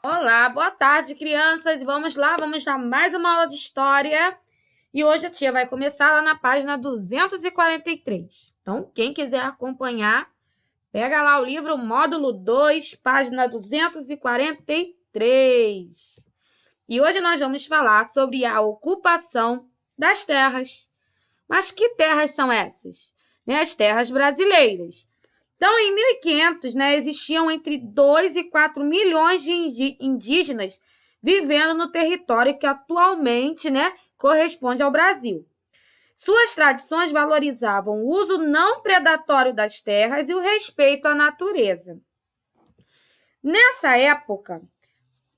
Olá, boa tarde, crianças. Vamos lá mais uma aula de história. E hoje a tia vai começar lá na página 243. Então, quem quiser acompanhar, pega lá o livro módulo 2, página 243. E hoje nós vamos falar sobre a ocupação das terras. Mas que terras são essas? As terras brasileiras. Então, em 1500, existiam entre 2 e 4 milhões de indígenas vivendo no território que atualmente, corresponde ao Brasil. Suas tradições valorizavam o uso não predatório das terras e o respeito à natureza. Nessa época,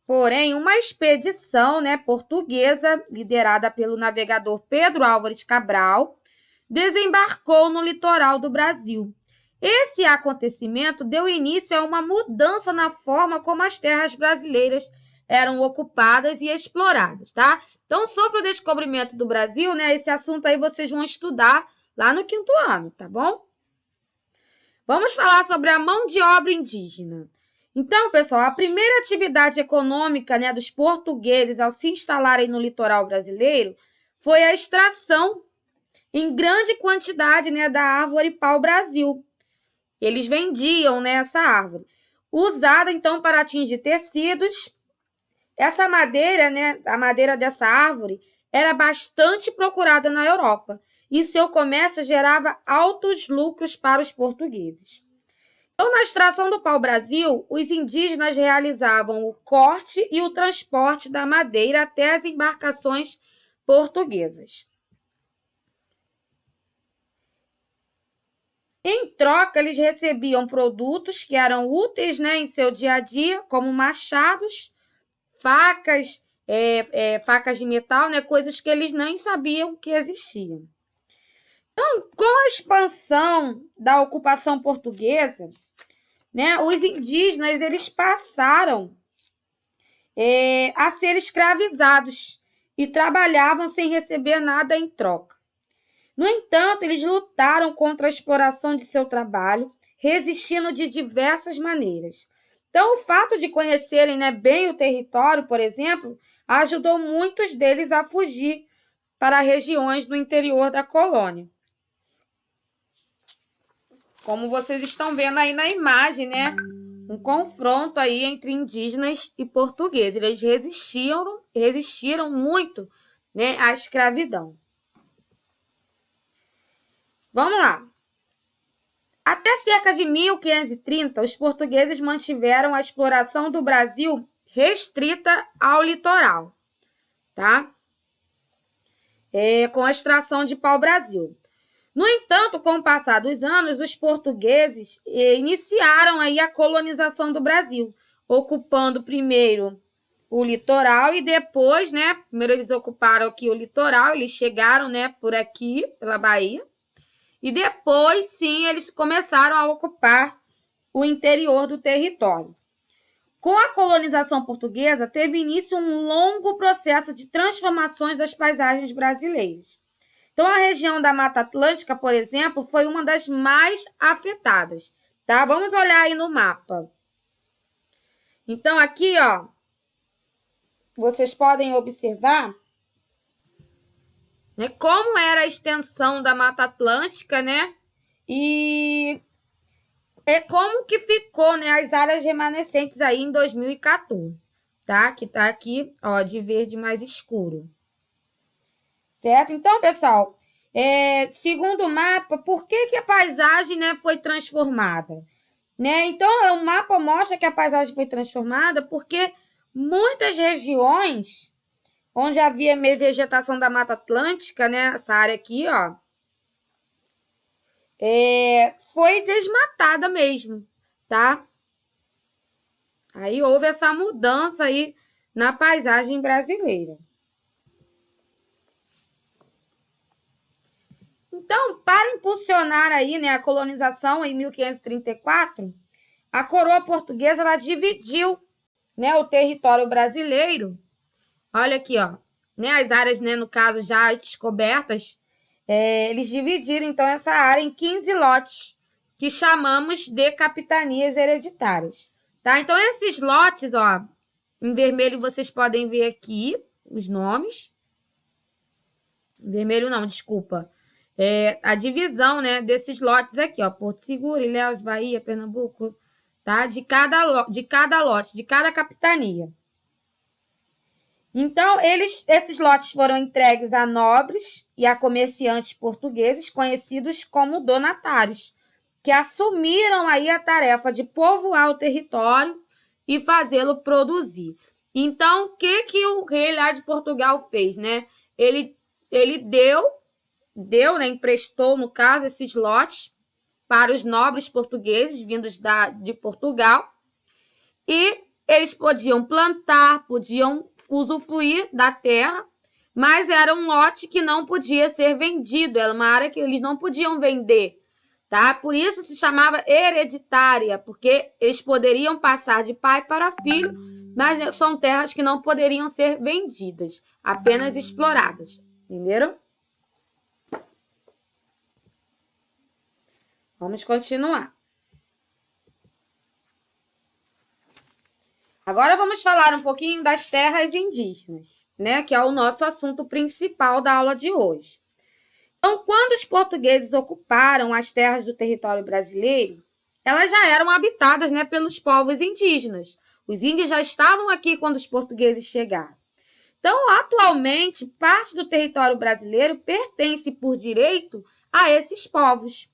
porém, uma expedição portuguesa, liderada pelo navegador Pedro Álvares Cabral, desembarcou no litoral do Brasil. Esse acontecimento deu início a uma mudança na forma como as terras brasileiras eram ocupadas e exploradas, tá? Então, sobre o descobrimento do Brasil, esse assunto aí vocês vão estudar lá no 5º ano, tá bom? Vamos falar sobre a mão de obra indígena. Então, pessoal, a primeira atividade econômica dos portugueses ao se instalarem no litoral brasileiro foi a extração em grande quantidade da árvore pau-brasil. Eles vendiam essa árvore, usada então para atingir tecidos. Essa madeira, a madeira dessa árvore, era bastante procurada na Europa e seu comércio gerava altos lucros para os portugueses. Então, na extração do pau-brasil, os indígenas realizavam o corte e o transporte da madeira até as embarcações portuguesas. Em troca, eles recebiam produtos que eram úteis em seu dia a dia, como machados, facas, facas de metal, coisas que eles nem sabiam que existiam. Então, com a expansão da ocupação portuguesa, os indígenas eles passaram a ser escravizados e trabalhavam sem receber nada em troca. No entanto, eles lutaram contra a exploração de seu trabalho, resistindo de diversas maneiras. Então, o fato de conhecerem bem o território, por exemplo, ajudou muitos deles a fugir para regiões do interior da colônia. Como vocês estão vendo aí na imagem, um confronto aí entre indígenas e portugueses. Eles resistiram muito à escravidão. Vamos lá. Até cerca de 1530, os portugueses mantiveram a exploração do Brasil restrita ao litoral, tá? Com a extração de pau-brasil. No entanto, com o passar dos anos, os portugueses iniciaram aí a colonização do Brasil, ocupando primeiro o litoral e depois, primeiro eles ocuparam aqui o litoral, eles chegaram, por aqui, pela Bahia, e depois, sim, eles começaram a ocupar o interior do território. Com a colonização portuguesa, teve início um longo processo de transformações das paisagens brasileiras. Então, a região da Mata Atlântica, por exemplo, foi uma das mais afetadas, tá? Vamos olhar aí no mapa. Então, aqui, ó, vocês podem observar como era a extensão da Mata Atlântica, e como que ficou, as áreas remanescentes aí em 2014, tá? Que tá aqui, ó, de verde mais escuro. Certo? Então, pessoal, segundo o mapa, por que a paisagem, foi transformada? Então, o mapa mostra que a paisagem foi transformada porque muitas regiões onde havia vegetação da Mata Atlântica, essa área aqui, ó, foi desmatada mesmo, tá? Aí houve essa mudança aí na paisagem brasileira. Então, para impulsionar aí, a colonização em 1534, a coroa portuguesa ela dividiu, o território brasileiro. Olha aqui, ó, as áreas, no caso, já descobertas, eles dividiram, então, essa área em 15 lotes, que chamamos de capitanias hereditárias, tá? Então, esses lotes, ó, Em vermelho vocês podem ver aqui os nomes. Em vermelho não, desculpa. A divisão, né, desses lotes aqui, ó. Porto Seguro, Ilhéus, Bahia, Pernambuco, tá? De cada lote, de cada capitania. Então, esses lotes foram entregues a nobres e a comerciantes portugueses, conhecidos como donatários, que assumiram aí a tarefa de povoar o território e fazê-lo produzir. Então, o que o rei lá de Portugal fez, né? Ele deu, né, emprestou, no caso, esses lotes para os nobres portugueses vindos de Portugal, e eles podiam plantar, podiam usufruir da terra, mas era um lote que não podia ser vendido, era uma área que eles não podiam vender, tá? Por isso se chamava hereditária, porque eles poderiam passar de pai para filho, mas são terras que não poderiam ser vendidas, apenas exploradas, entenderam? Vamos continuar. Agora vamos falar um pouquinho das terras indígenas, né? Que é o nosso assunto principal da aula de hoje. Então, quando os portugueses ocuparam as terras do território brasileiro, elas já eram habitadas, né, pelos povos indígenas. Os índios já estavam aqui quando os portugueses chegaram. Então, atualmente, parte do território brasileiro pertence por direito a esses povos.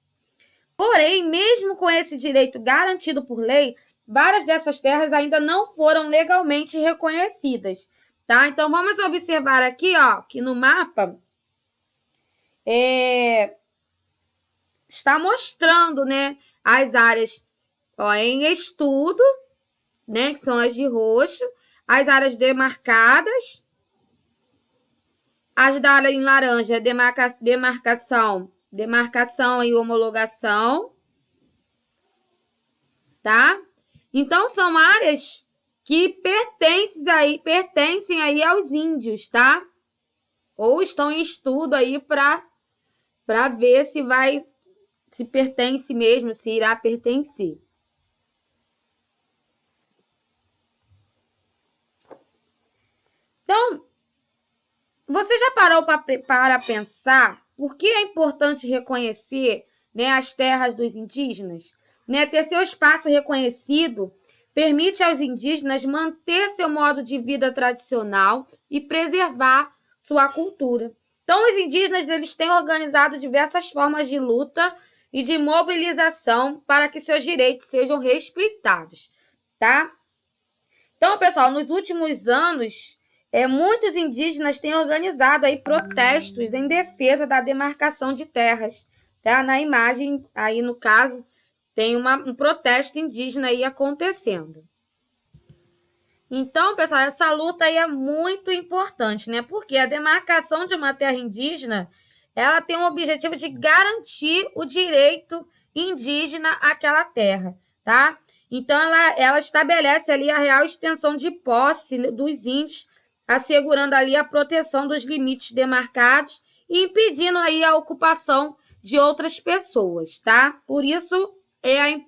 Porém, mesmo com esse direito garantido por lei, várias dessas terras ainda não foram legalmente reconhecidas, tá? Então, vamos observar aqui, ó, que no mapa está mostrando, né, as áreas, ó, em estudo, né, que são as de roxo, as áreas demarcadas, as da área em laranja, demarcação e homologação, tá? Então, são áreas que pertencem aí aos índios, tá? Ou estão em estudo aí para ver se pertence mesmo, se irá pertencer. Então, você já parou para pensar por que é importante reconhecer, né, as terras dos indígenas? Né, ter seu espaço reconhecido permite aos indígenas manter seu modo de vida tradicional e preservar sua cultura. Então, os indígenas eles têm organizado diversas formas de luta e de mobilização para que seus direitos sejam respeitados, tá? Então, pessoal, nos últimos anos, muitos indígenas têm organizado aí protestos em defesa da demarcação de terras, tá? Na imagem, aí no caso, tem um protesto indígena aí acontecendo. Então, pessoal, essa luta aí é muito importante, né? Porque a demarcação de uma terra indígena, ela tem o objetivo de garantir o direito indígena àquela terra, tá? Então, ela estabelece ali a real extensão de posse dos índios, assegurando ali a proteção dos limites demarcados e impedindo aí a ocupação de outras pessoas, tá? Por isso,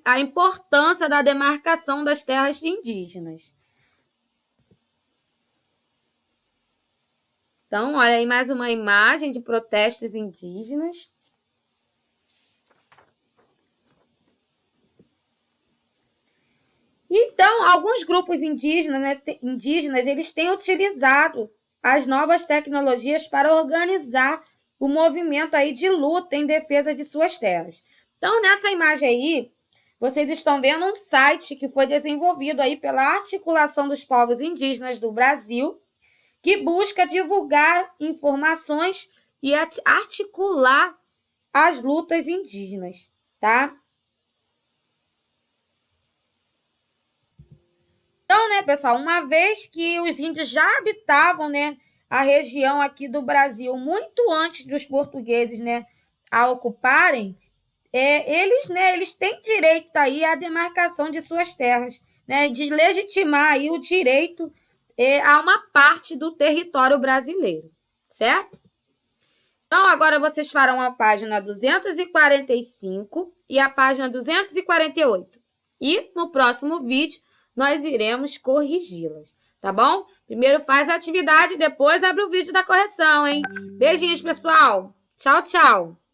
a importância da demarcação das terras indígenas. Então, olha aí mais uma imagem de protestos indígenas. Então, alguns grupos indígenas, né, eles têm utilizado as novas tecnologias para organizar o movimento aí de luta em defesa de suas terras. Então, nessa imagem aí, vocês estão vendo um site que foi desenvolvido aí pela Articulação dos Povos Indígenas do Brasil, que busca divulgar informações e articular as lutas indígenas, tá? Então, né, pessoal, uma vez que os índios já habitavam, né, a região aqui do Brasil muito antes dos portugueses, né, a ocuparem, eles têm direito aí à demarcação de suas terras, né, de legitimar aí o direito a uma parte do território brasileiro, certo? Então, agora vocês farão a página 245 e a página 248. E no próximo vídeo, nós iremos corrigi-las. tá bom? Primeiro faz a atividade, depois abre o vídeo da correção, hein? Beijinhos, pessoal. Tchau, tchau.